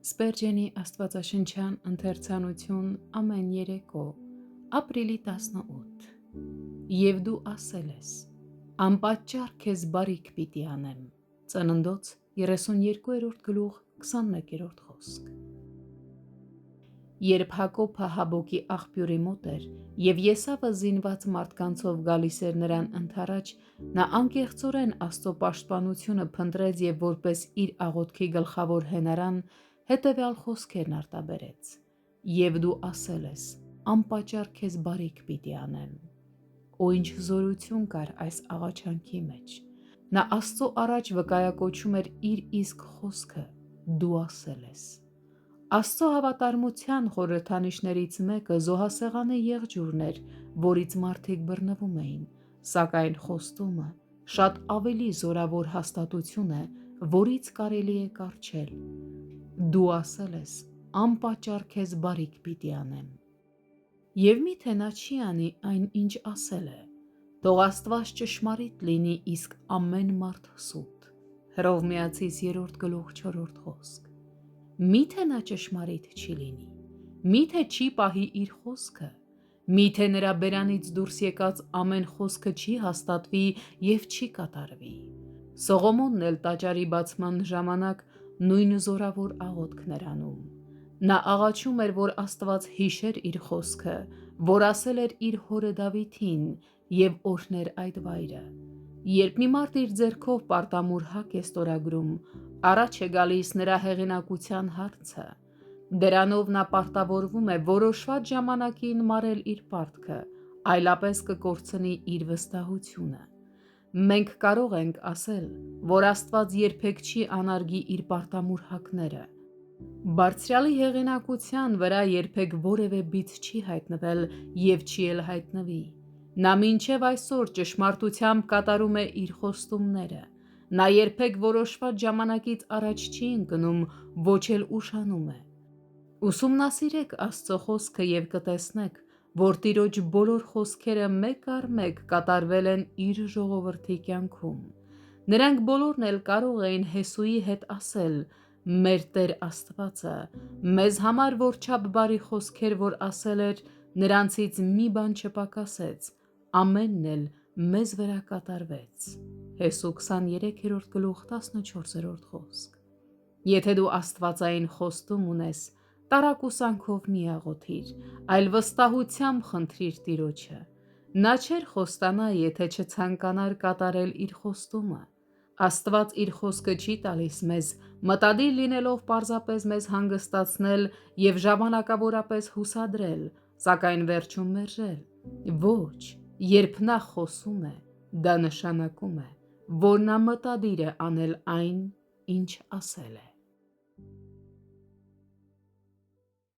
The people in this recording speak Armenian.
Սպերջենի աստվածաշնչյան ընթերցանություն ամեն երեկո, ապրիլի 18։ Եվ դու ասել ես, անպատճառ քեզ բարիք պիտի անեմ։ Ծննդոց 32-րդ գլուխ 21-րդ խոսք։ Երբ Հակոբը Հաբոկի աղբյուրի մոտ էր և Եսավը զինված մարդկանցով գալիս էր նրան ընդառաջ, նա անկեղծորեն Աստծո պաշտպանությունը փնտրեց և որպես իր աղոթքի գլխավոր հենարան հետևյալ խոսքերն արտաբերեց. «Եվ դու ասել ես, անպատճառ քեզ բարիք պիտի անեմ»։ Օ ինչ զորություն կար այս աղաչանքի մեջ։ Նա Աստծո առաջ վկայակոչում էր իր իսկ խոսքը՝ «Դու ասել ես»։ Աստծո հավատարմության խորհրդանիշներից մեկը զոհասեղանի եղջյուրն էր, որից մարդիկ բռնվում էին, սակայն խոստումը շատ ավելի զորավոր հաստատություն է, որից կարելի է կառչել. «Դու ասել ես, անպատճառ քեզ բարիք պիտի անեմ»։ Եվ միթե նա չի անի այն, ինչ ասել է։ Թող Աստված ճշմարիտ լինի, իսկ ամեն մարդ սուտ։ Հռովմայացիս 3 գլուխ 4 խոսք։ Միթե նա ճշմարիտ չի լինի։ Միթե չի պահի իր խոսքը։ Միթե նրա բերանից դուրս եկած ամեն խոսքը չի հաստատվի և չի կատարվի։ Սողոմոնն էլ տաճարի բացման ժամանակ նույն զորավոր աղոթքն էր անում։ Նա աղաչում էր, որ Աստված հիշեր իր խոսքը, որ ասել էր իր հորը Դավիթին և օրհներ այդ վայրը։ Երբ մի մարդ իր ձեռքով պարտամուր հակ է ստորագրում, առաջ է գալիս նրա հեղինակության հարցը։ Դրանով նա պարտավորվում է որոշված ժամանակին մարել իր պարտքը, այլապես կկորցնի իր վստահությունը։ Մենք կարող ենք ասել, որ Աստված երբեք չի անարգի իր պարտամուր հակները։ Բարձրյալի հեղինակության վրա երբեք որևէ բիծ չի հայտնվել և չի էլ հայտնվի։ Նա մինչև այսօր ճշմարտությամբ կատարում է իր խոստումները։ Նա երբեք որոշված ժամանակից առաջ չի ընկնում, ոչ էլ ուշանում է։ Ուսումնասիրեք Աստծո խոսքը և կտեսնեք, որ Տիրոջ բոլոր խոսքերը մեկ առ մեկ կատարվել են իր ժողովրդի կյանքում։ Նրանք բոլորն էլ կարող էին Հեսուի հետ ասել. «Մեր Տեր Աստվածը մեզ համար որչափ բարի խոսքեր որ ասել էր, նրանցից մի բան չպակասեց, ամենն էլ մեզ վրա կատարվեց»։ Հեսու 23-րդ գլուխ 14-րդ խոսք։ Եթե դու աստվածային խոստում ունես, տարակուսանքով մի աղոթիր, այլ վստահությամբ խնդրիր Տիրոջը։ Նա չէր խոստանա, եթե չցանկանար կատարել իր խոստումը։ Աստված իր խոսքը չի տալիս մեզ, մտադիր լինելով պարզապես մեզ հանգստացնել և ժամանակավորապես հուսադրել, սակայն վերջում մերժել։ Ոչ, երբ նա խոսում է, դա նշանակում է, որ նա մտադիր է անել այն, ինչ ասել է։